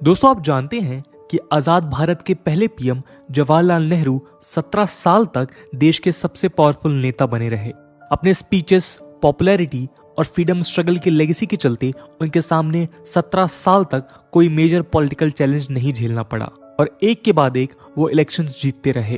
दोस्तों, आप जानते हैं कि आजाद भारत के पहले पीएम जवाहरलाल नेहरू 17 साल तक देश के सबसे पावरफुल नेता बने रहे। अपने स्पीचेस, पॉपुलैरिटी और फ्रीडम स्ट्रगल की लेगेसी के चलते उनके सामने 17 साल तक कोई मेजर पॉलिटिकल चैलेंज नहीं झेलना पड़ा और एक के बाद एक वो इलेक्शंस जीतते रहे।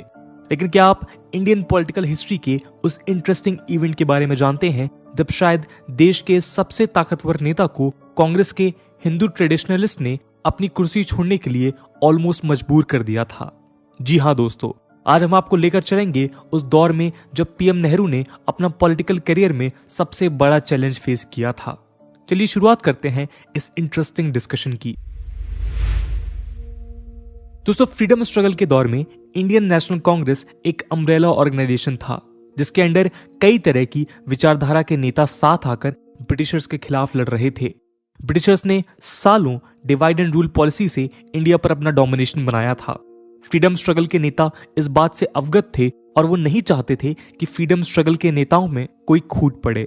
लेकिन क्या आप इंडियन पॉलिटिकल हिस्ट्री के उस इंटरेस्टिंग इवेंट के बारे में जानते हैं जब शायद देश के सबसे ताकतवर नेता को कांग्रेस के हिंदू ट्रेडिशनलिस्ट ने अपनी कुर्सी छोड़ने के लिए ऑलमोस्ट मजबूर कर दिया था? जी हाँ दोस्तों, आज हम आपको लेकर चलेंगे उस दौर में जब पीएम नेहरू ने अपना पॉलिटिकल करियर में सबसे बड़ा चैलेंज फेस किया था। चलिए शुरुआत करते हैं इस इंटरेस्टिंग डिस्कशन की। दोस्तों, फ्रीडम स्ट्रगल के दौर में इंडियन नेशनल कांग्रेस एक अम्ब्रेला ऑर्गेनाइजेशन था जिसके अंडर कई तरह की विचारधारा के नेता साथ आकर ब्रिटिशर्स के खिलाफ लड़ रहे थे। ब्रिटिशर्स ने सालों डिवाइड एंड रूल पॉलिसी से इंडिया पर अपना डोमिनेशन बनाया था। फ्रीडम स्ट्रगल के नेता इस बात से अवगत थे और वो नहीं चाहते थे कि फ्रीडम स्ट्रगल के नेताओं में कोई खूट पड़े।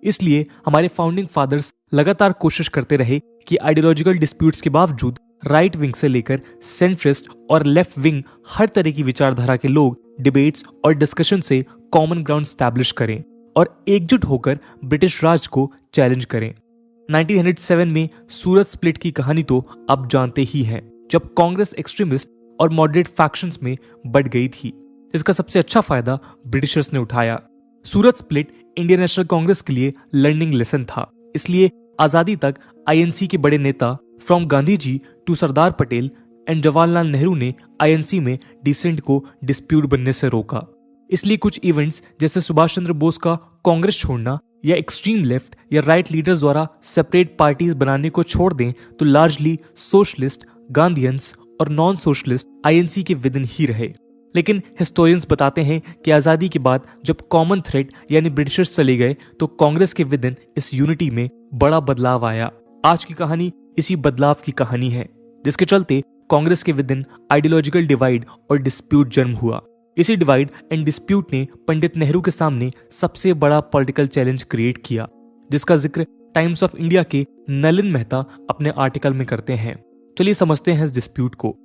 इसलिए हमारे फाउंडिंग फादर्स लगातार कोशिश करते रहे कि आइडियोलॉजिकल डिस्प्यूट्स के बावजूद राइट विंग से लेकर सेंट्रिस्ट और लेफ्ट विंग हर तरह की विचारधारा के लोग डिबेट्स और डिस्कशन से कॉमन ग्राउंड स्टैब्लिश करें और एकजुट होकर ब्रिटिश राज को चैलेंज करें। 1907 में सूरत स्प्लिट की कहानी तो आप जानते ही हैं, जब कांग्रेस एक्सट्रीमिस्ट और मॉडरेट फैक्शंस में बढ़ गई थी। इसका सबसे अच्छा फायदा ब्रिटिशर्स ने उठाया। सूरत स्प्लिट इंडियन नेशनल कांग्रेस के लिए लर्निंग लेसन था। इसलिए आजादी तक आईएनसी के बड़े नेता from Gandhi ji to Sardar Patel and Jawaharlal Nehru ने आईएनसी में डिसेंट को डिस्प्यूट बनने से रोका। इसलिए कुछ इवेंट्स जैसे सुभाष चंद्र बोस का कांग्रेस छोड़ना या एक्सट्रीम लेफ्ट या राइट लीडर्स द्वारा सेपरेट पार्टीज बनाने को छोड़ दें तो लार्जली सोशलिस्ट, गांधीयंस और नॉन सोशलिस्ट आईएनसी के विदिन ही रहे। लेकिन हिस्टोरियंस बताते हैं कि आजादी के बाद जब कॉमन थ्रेड यानी ब्रिटिशर्स चले गए तो कांग्रेस के विदिन इस यूनिटी में बड़ा बदलाव आया। आज की कहानी इसी बदलाव की कहानी है, जिसके चलते कांग्रेस के विदिन आइडियोलॉजिकल डिवाइड और डिस्प्यूट जन्म हुआ। इसी डिवाइड एंड डिस्प्यूट ने पंडित नेहरू के सामने सबसे बड़ा पॉलिटिकल चैलेंज क्रिएट किया, जिसका जिक्र टाइम्स ऑफ इंडिया के नलिन मेहता अपने आर्टिकल में करते हैं। चलिए समझते हैं इस डिस्प्यूट को।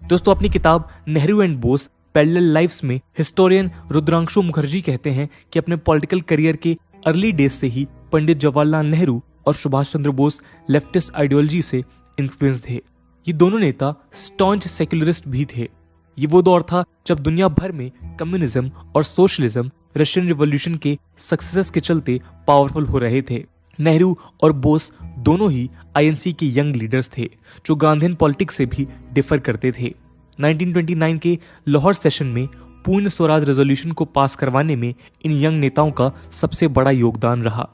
दोस्तों, अपनी किताब Nehru and boss parallel lives में हिस्टोरियन रुद्रांशु मुखर्जी कहते हैं कि अपने पॉलिटिकल करियर के अर्ली डेज से ही पंडित जवाहरलाल नेहरू और सुभाष चंद्र बोस लेफ्टिस्ट आइडियोलॉजी से इन्फ्लुएंस थे। ये दोनों नेता स्टॉन्च सेक्युलरिस्ट भी थे। ये वो दौर था जब दुनिया भर में कम्युनिज्म और सोशलिज्म रशियन रिवॉल्यूशन के सक्सेस के चलते पावरफुल हो रहे थे। नेहरू और बोस दोनों ही आईएनसी के यंग लीडर्स थे जो गांधीयन पॉलिटिक्स से भी डिफर करते थे। 1929 के लाहौर सेशन में पूर्ण स्वराज रेजोल्यूशन को पास करवाने में इन यंग नेताओं का सबसे बड़ा योगदान रहा।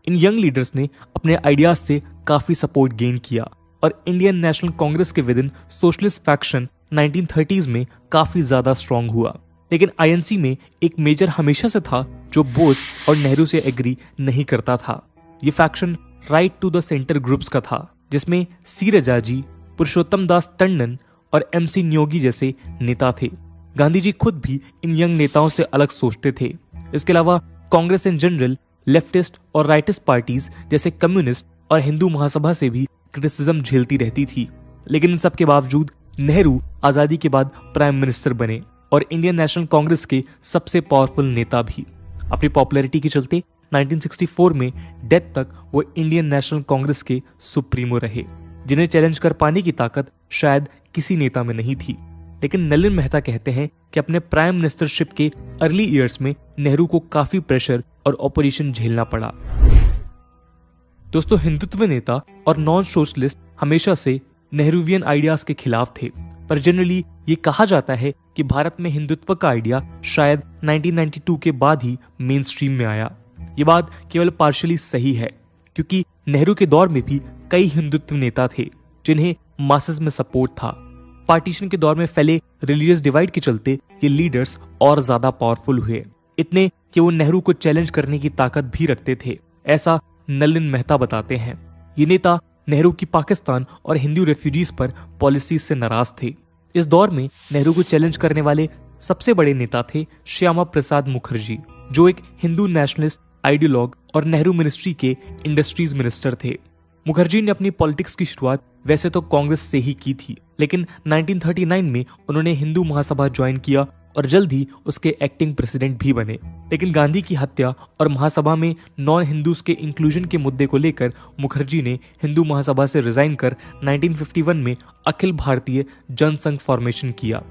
इन यंग लीडर्स ने अपने आइडियाज से काफी सपोर्ट गेन किया और इंडियन नेशनल कांग्रेस के विदिन सोशलिस्ट फैक्शन 1930s में काफी ज्यादा स्ट्रांग हुआ। लेकिन आईएनसी में एक मेजर हमेशा से था जो बोस और नेहरू से एग्री नहीं करता था। ये faction right to the centre groups का था, जिसमें सी रजाजी, पुरुषोत्तम दास टंडन और एमसी न्योगी जैसे नेता थे। गांधी जी खुद भी इन यंग नेताओं से अलग सोचते थे। इसके अलावा कांग्रेस इन जनरल लेफ्टिस्ट और राइटिस्ट पार्टीज जैसे कम्युनिस्ट और हिंदू महासभा से भी क्रिटिसिज्म झेलती रहती थी। लेकिन इन सब के बावजूद नेहरू आजादी के बाद प्राइम मिनिस्टर बने और इंडियन नेशनल कांग्रेस के सबसे पावरफुल नेता भी। अपनी पॉपुलैरिटी के चलते 1964 में डेथ तक वो इंडियन नेशनल कांग्रेस के सुप्रीमो रहे, जिन्हें चैलेंज कर पाने की ताकत शायद किसी नेता में नहीं थी। लेकिन नलिन मेहता कहते हैं कि अपने प्राइम मिनिस्टरशिप के अर्ली ईयर्स में नेहरू को काफी प्रेशर और ऑपोजिशन झेलना पड़ा। दोस्तों, हिंदुत्व नेता और नॉन सोशलिस्ट हमेशा से नेहरूवियन आइडियाज के खिलाफ थे, पर जनरली ये कहा जाता है कि भारत में हिंदुत्व का आइडिया शायद 1992 के बाद ही मेन स्ट्रीम में आया। ये बात केवल पार्शियली सही है, क्योंकि नेहरू के दौर में भी कई हिंदुत्व नेता थे जिन्हें मासेस में सपोर्ट था। पार्टीशन के दौर में फैले रिलीजियस डिवाइड के चलते ये लीडर्स और ज्यादा पावरफुल हुए, इतने कि वो नेहरू को चैलेंज करने की ताकत भी रखते थे, ऐसा नलिन मेहता बताते हैं। ये नेता नेहरू की पाकिस्तान और हिंदू रेफ्यूजीज पर पॉलिसीज से नाराज थे। इस दौर में नेहरू को चैलेंज करने वाले सबसे बड़े नेता थे श्यामा प्रसाद मुखर्जी, जो एक हिंदू नेशनलिस्ट आइडियोलॉग और नेहरू मिनिस्ट्री के इंडस्ट्रीज मिनिस्टर थे। मुखर्जी ने अपनी पॉलिटिक्स की शुरुआत वैसे तो कांग्रेस से ही की थी, लेकिन 1939 में उन्होंने हिंदू महासभा ज्वाइन किया और जल्द ही उसके एक्टिंग प्रेसिडेंट भी बने। लेकिन गांधी की हत्या और महासभा में नॉन हिंदूज के इंक्लूजन के मुद्दे को लेकर मुखर्जी ने हिंदू महासभा से रिजाइन कर 1951 में अखिल भारतीय जनसंघ फॉर्मेशन किया,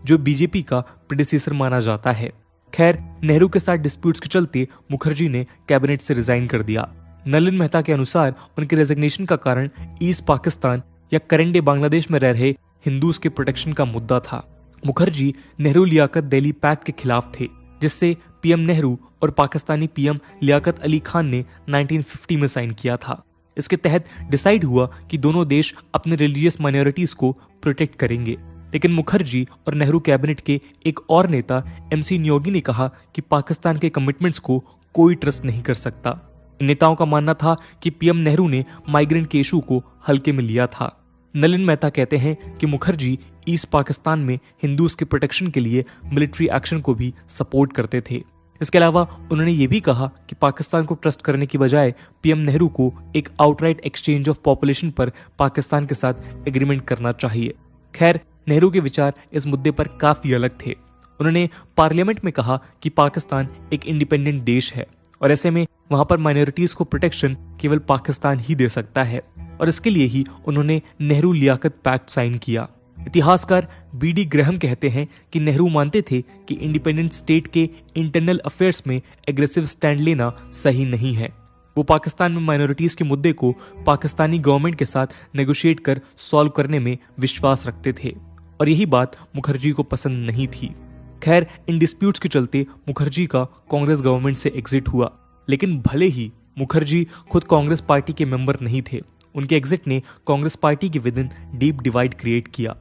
जो बीजेपी का प्रेडिसेसर माना जाता है। खैर, नेहरू के साथ डिस्प्यूट्स के चलते मुखर्जी ने कैबिनेट से रिजाइन कर दिया। नलिन मेहता के अनुसार उनके रेजिग्नेशन का कारण ईस्ट पाकिस्तान या करंट डे बांग्लादेश में रह रहे हिंदूज के प्रोटेक्शन का मुद्दा था। मुखर्जी नेहरू लियाकत दिल्ली पैक्ट के खिलाफ थे, जिससे पीएम नेहरू और पाकिस्तानी पीएम लियाकत अली खान ने 1950 में साइन किया था। इसके तहत डिसाइड हुआ कि दोनों देश अपने रिलीजियस माइनॉरिटीज को प्रोटेक्ट करेंगे। लेकिन मुखर्जी और नेहरू कैबिनेट के एक और नेता एमसी न्योगी ने कहा कि पाकिस्तान के कमिटमेंट्स को कोई ट्रस्ट नहीं कर सकता। इन नेताओं का मानना था कि पीएम नेहरू ने माइग्रेंट के इशू को हल्के में लिया था। नलिन मेहता कहते हैं कि मुखर्जी ईस्ट पाकिस्तान में हिंदूज के प्रोटेक्शन के लिए मिलिट्री एक्शन को भी सपोर्ट करते थे। इसके अलावा उन्होंने ये भी कहा कि पाकिस्तान को ट्रस्ट करने की बजाय पीएम नेहरू को एक आउटराइट एक्सचेंज ऑफ पॉपुलेशन पर पाकिस्तान के साथ एग्रीमेंट करना चाहिए। खैर, नेहरू के विचार इस मुद्दे पर काफी अलग थे। उन्होंने पार्लियामेंट में कहा कि पाकिस्तान एक इंडिपेंडेंट देश है और ऐसे में वहां पर माइनॉरिटीज को प्रोटेक्शन केवल पाकिस्तान ही दे सकता है, और इसके लिए ही उन्होंने नेहरू लियाकत पैक्ट साइन किया। इतिहासकार बीडी ग्रहम कहते हैं कि नेहरू मानते थे कि इंडिपेंडेंट स्टेट के इंटरनल अफेयर्स में एग्रेसिव स्टैंड लेना सही नहीं है। वो पाकिस्तान में माइनॉरिटीज के मुद्दे को पाकिस्तानी गवर्नमेंट के साथ नेगोशिएट कर सॉल्व करने में विश्वास रखते थे, और यही बात मुखर्जी को पसंद नहीं थी। खैर, इन डिस्प्यूट्स के चलते मुखर्जी का कांग्रेस गवर्नमेंट से एग्जिट हुआ। लेकिन भले ही मुखर्जी खुद कांग्रेस पार्टी के मेंबर नहीं थे, उनके एग्जिट ने कांग्रेस पार्टी के with in deep divide create किया।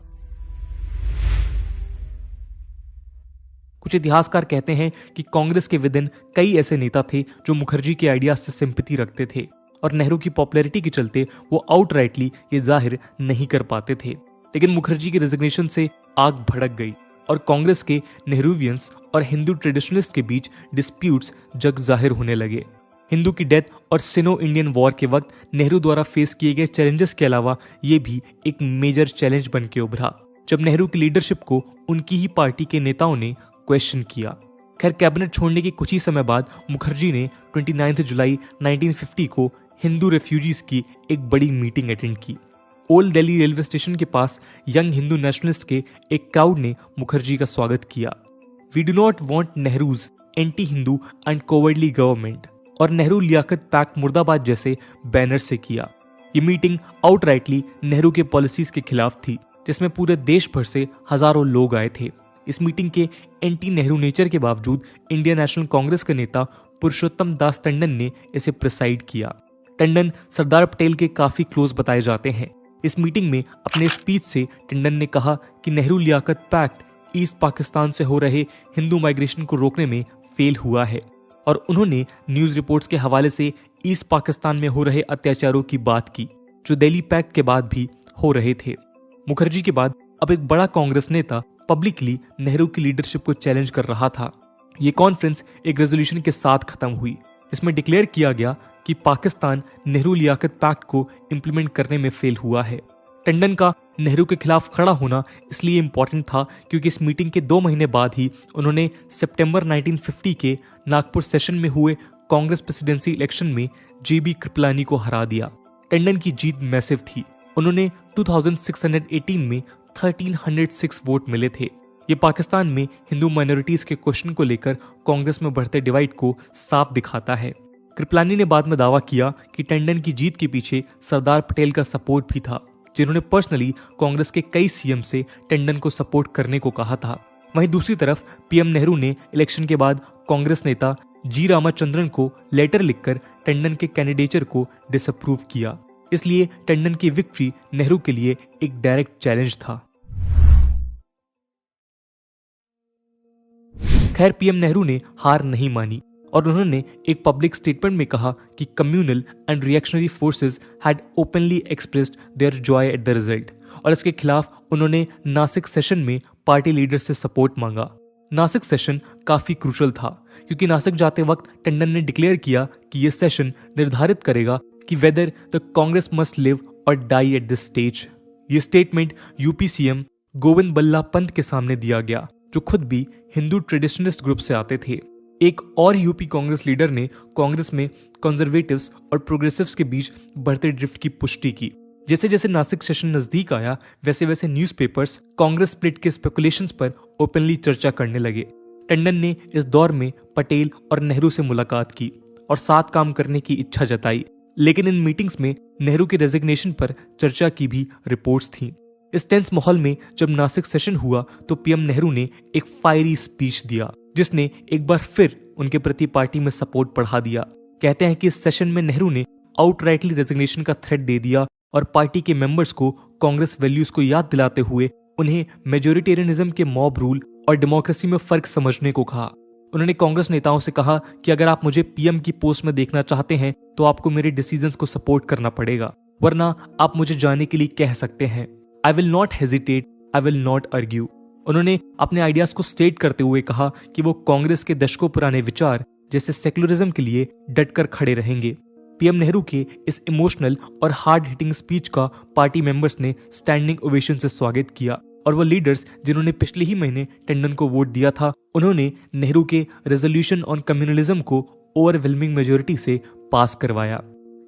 कुछ इतिहासकार कहते हैं कि कांग्रेस के विद इन कई ऐसे नेता थे जो मुखर्जी के आइडियाज से सिंपैथी रखते थे, और नेहरू की पॉपुलैरिटी के चलते वो आउटराइटली ये जाहिर नहीं कर पाते थे। लेकिन मुखर्जी के रेजिग्नेशन से आग भड़क गई और कांग्रेस के नेहरूवियंस और हिंदू ट्रेडिशनलिस्ट के बीच डिस्प्यूट्स जग जाहिर होने लगे। हिंदू की डेथ और सिनो इंडियन वॉर के वक्त नेहरू द्वारा फेस किए गए चैलेंजेस के अलावा ये भी एक मेजर चैलेंज बन के उभरा, जब नेहरू की लीडरशिप को उनकी ही पार्टी के नेताओं ने क्वेश्चन किया। खैर, कैबिनेट छोड़ने के कुछ ही समय बाद मुखर्जी ने 29 जुलाई 1950 को हिंदू रेफ्यूजीज की एक बड़ी मीटिंग अटेंड की। ओल्ड दिल्ली रेलवे स्टेशन के पास यंग हिंदू नेशनलिस्ट के एक क्राउड ने मुखर्जी का स्वागत किया। We do not want Nehru's anti Hindu and cowardly government और नेहरू लियाकत पैक्ट मुर्दाबाद जैसे बैनर से किया। ये मीटिंग आउटराइटली नेहरू के पॉलिसीज के खिलाफ थी, जिसमें पूरे देश भर से हजारों लोग आए थे। इस मीटिंग के एंटी नेहरू नेचर के बावजूद इंडियन नेशनल कांग्रेस के नेता पुरुषोत्तम दास टंडन ने इसे प्रिसाइड किया। टंडन सरदार पटेल के काफी क्लोज बताए जाते हैं। इस मीटिंग में अपने स्पीच से टंडन ने कहा कि नेहरू लियाकत पैक्ट ईस्ट पाकिस्तान से हो रहे हिंदू माइग्रेशन को रोकने में फेल हुआ है, और उन्होंने न्यूज रिपोर्ट्स के हवाले से ईस्ट पाकिस्तान में हो रहे अत्याचारों की बात की, जो दिल्ली पैक्ट के बाद भी हो रहे थे। मुखर्जी के बाद अब एक बड़ा कांग्रेस नेता पब्लिकली नेहरू की लीडरशिप को चैलेंज कर रहा था। ये कॉन्फ्रेंस एक रेजोल्यूशन के साथ खत्म हुई। इसमें डिक्लेयर किया गया कि पाकिस्तान नेहरू लियाकत पैक्ट को इंप्लीमेंट करने में फेल हुआ है। टंडन का नेहरू के खिलाफ खड़ा होना इसलिए इंपॉर्टेंट था क्योंकि इस मीटिंग के 2 महीने बाद ही उन्होंने सितंबर 1950 के नागपुर सेशन में हुए कांग्रेस प्रेसिडेंसी इलेक्शन में जेबी कृपलानी को हरा दिया। टंडन की जीत मैसिव थी। उन्होंने 2618 में 1306 वोट मिले थे। ये पाकिस्तान में हिंदू माइनॉरिटीज के क्वेश्चन को लेकर कांग्रेस में बढ़ते डिवाइड को साफ दिखाता है। कृपलानी ने बाद में दावा किया कि टंडन की जीत के पीछे सरदार पटेल का सपोर्ट भी था, जिन्होंने पर्सनली कांग्रेस के कई सीएम से टंडन को सपोर्ट करने को कहा था। वहीं दूसरी तरफ पीएम नेहरू ने इलेक्शन के बाद कांग्रेस नेता जी रामाचंद्रन को लेटर लिखकर टंडन के कैंडिडेचर को डिसअप्रूव किया। इसलिए टंडन की विक्ट्री नेहरू के लिए एक डायरेक्ट चैलेंज था। खैर, पीएम नेहरू ने हार नहीं मानी और उन्होंने एक पब्लिक स्टेटमेंट में कहा कि communal and reactionary forces had openly expressed their joy at the result, और इसके खिलाफ उन्होंने नासिक सेशन में पार्टी लीडर से सपोर्ट मांगा। नासिक सेशन काफी क्रूशल था क्योंकि नासिक जाते वक्त टंडन ने डिक्लेयर किया कि यह सेशन निर्धारित करेगा कि whether the Congress must live और डाई एट दिस स्टेज। ये स्टेटमेंट यूपी सीएम गोविंद बल्ला पंत के सामने दिया गया, जो खुद भी हिंदू ट्रेडिशनलिस्ट ग्रुप से आते थे। एक और यूपी कांग्रेस लीडर ने कांग्रेस में कंजर्वेटिव्स और प्रोग्रेसिव्स के बीच बढ़ते ड्रिफ्ट की पुष्टि की। जैसे जैसे नासिक सेशन नजदीक आया, वैसे वैसे न्यूज़पेपर्स कांग्रेस स्प्लिट के स्पेकुलेशंस पर ओपनली चर्चा करने लगे। टंडन ने इस दौर में पटेल और नेहरू से मुलाकात की और साथ काम करने की इच्छा जताई, लेकिन इन मीटिंग्स में नेहरू के रेजिग्नेशन पर चर्चा की भी रिपोर्ट्स थीं। इस टेंस माहौल में जब नासिक सेशन हुआ तो पीएम नेहरू ने एक फायरी स्पीच दिया, जिसने एक बार फिर उनके प्रति पार्टी में सपोर्ट बढ़ा दिया। कहते हैं कि इस सेशन में नेहरू ने आउटराइटली रेजिग्नेशन का थ्रेट दे दिया और पार्टी के मेंबर्स को कांग्रेस वैल्यूज को याद दिलाते हुए उन्हें मेजोरिटेरियनिज्म के मॉब रूल और डेमोक्रेसी में फर्क समझने को कहा। उन्होंने कांग्रेस नेताओं से कहा कि अगर आप मुझे पीएम की पोस्ट में देखना चाहते हैं तो आपको मेरे डिसीजंस को सपोर्ट करना पड़ेगा, वरना आप मुझे जाने के लिए कह सकते हैं। I will not hesitate, I will not argue. उन्होंने अपने आइडियाज को स्टेट करते हुए कहा कि वो कांग्रेस के दशकों पुराने विचार जैसे सेक्युलरिज्म के लिए डटकर खड़े रहेंगे। पीएम नेहरू के इस इमोशनल और हार्ड हिटिंग स्पीच का पार्टी मेंबर्स ने स्टैंडिंग ओवेशन से स्वागत किया और वो लीडर्स जिन्होंने पिछले ही महीने टंडन को वोट दिया था, उन्होंने नेहरू के रेजोल्यूशन ऑन कम्युनलिज्म को ओवरवेलमिंग मेजोरिटी से पास करवाया।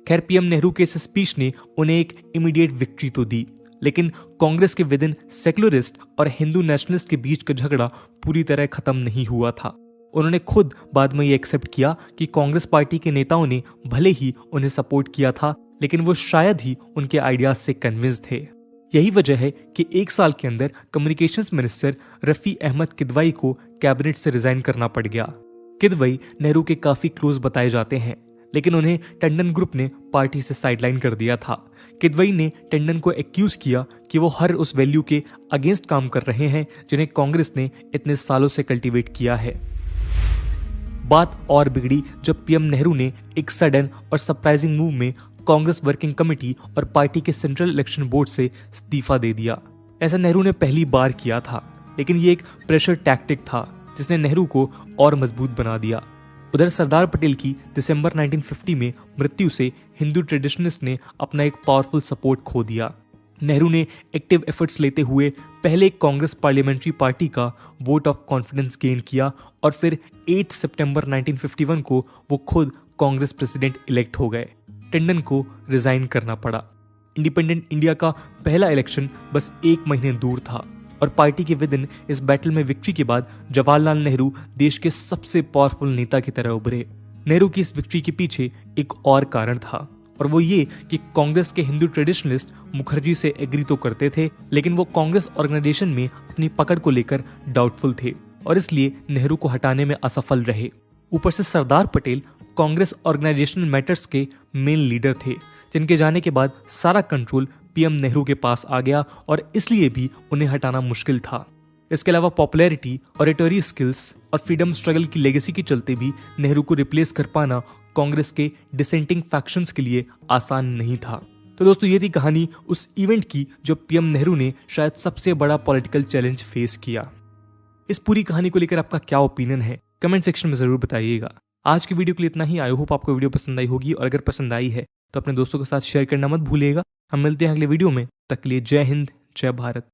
खैर, पीएम नेहरू के इस स्पीच ने उन्हें एक इमीडिएट विक्ट्री तो दी, लेकिन कांग्रेस के विदिन सेक्युलरिस्ट और हिंदू नेशनलिस्ट के बीच का झगड़ा पूरी तरह खत्म नहीं हुआ था। उन्होंने खुद बाद में ये एक्सेप्ट किया कि कांग्रेस पार्टी के नेताओं ने भले ही उन्हें सपोर्ट किया था, लेकिन वो शायद ही उनके आइडियाज से कन्विंस थे। यही वजह है कि एक साल के अंदर कम्युनिकेशंस मिनिस्टर रफी अहमद किदवाई को कैबिनेट से रिजाइन करना पड़ गया। किदवाई नेहरू के काफी क्लोज बताए जाते हैं, लेकिन उन्हें टंडन ग्रुप ने पार्टी से साइडलाइन कर दिया था। किदवाई ने टंडन को एक्यूज किया कि वो हर उस वैल्यू के अगेंस्ट काम कर रहे हैं जिन्हें कांग्रेस ने इतने सालों से कल्टीवेट किया है। बात और बिगड़ी जब पीएम नेहरू ने एक सडन और सरप्राइजिंग मूव में कांग्रेस वर्किंग कमेटी और पार्टी के सेंट्रल इलेक्शन बोर्ड से इस्तीफा दे दिया। ऐसा नेहरू ने पहली बार किया था, लेकिन ये एक प्रेशर टैक्टिक था जिसने नेहरू को और मजबूत बना दिया। उधर सरदार पटेल की दिसंबर 1950 में मृत्यु से हिंदू ट्रेडिशनलिस्ट ने अपना एक पावरफुल सपोर्ट खो दिया। नेहरू ने एक्टिव एफर्ट्स लेते हुए पहले कांग्रेस पार्लियामेंट्री पार्टी का वोट ऑफ कॉन्फिडेंस गेन किया और फिर 8 सितंबर 1951 को वो खुद कांग्रेस प्रेसिडेंट इलेक्ट हो गए। टंडन को रिजाइन करना पड़ा। इंडिपेंडेंट इंडिया का पहला इलेक्शन बस 1 महीने दूर था और पार्टी के विदिन इस बैटल में विक्ट्री के बाद जवाहरलाल नेहरू देश के सबसे पावरफुल नेता की तरह उभरे। नेहरू की इस विक्ट्री के पीछे एक और कारण था, और वो ये कि कांग्रेस के हिंदू ट्रेडिशनलिस्ट मुखर्जी से एग्री तो करते थे, लेकिन वो कांग्रेस ऑर्गेनाइजेशन में अपनी पकड़ को लेकर डाउटफुल थे और इसलिए नेहरू को हटाने में असफल रहे। ऊपर से सरदार पटेल कांग्रेस ऑर्गेनाइजेशनल मैटर्स के मेन लीडर थे, जिनके जाने के बाद सारा कंट्रोल पीएम नेहरू के पास आ गया और इसलिए भी उन्हें हटाना मुश्किल था। इसके अलावा पॉपुलैरिटी, ऑरेटरी स्किल्स और फ्रीडम स्ट्रगल की लेगेसी के चलते भी नेहरू को रिप्लेस कर पाना कांग्रेस के डिसेंटिंग फैक्शंस के लिए आसान नहीं था। तो दोस्तों, ये थी कहानी उस इवेंट की जब पीएम नेहरू ने शायद सबसे बड़ा पॉलिटिकल चैलेंज फेस किया। इस पूरी कहानी को लेकर आपका क्या ओपिनियन है, कमेंट सेक्शन में जरूर बताइएगा। आज की वीडियो के लिए इतना ही। आई होप आपको वीडियो पसंद आई होगी, और अगर पसंद आई है तो अपने दोस्तों के साथ शेयर करना मत भूलिएगा। हम मिलते हैं अगले वीडियो में, तब तक के लिए जय हिंद, जय भारत।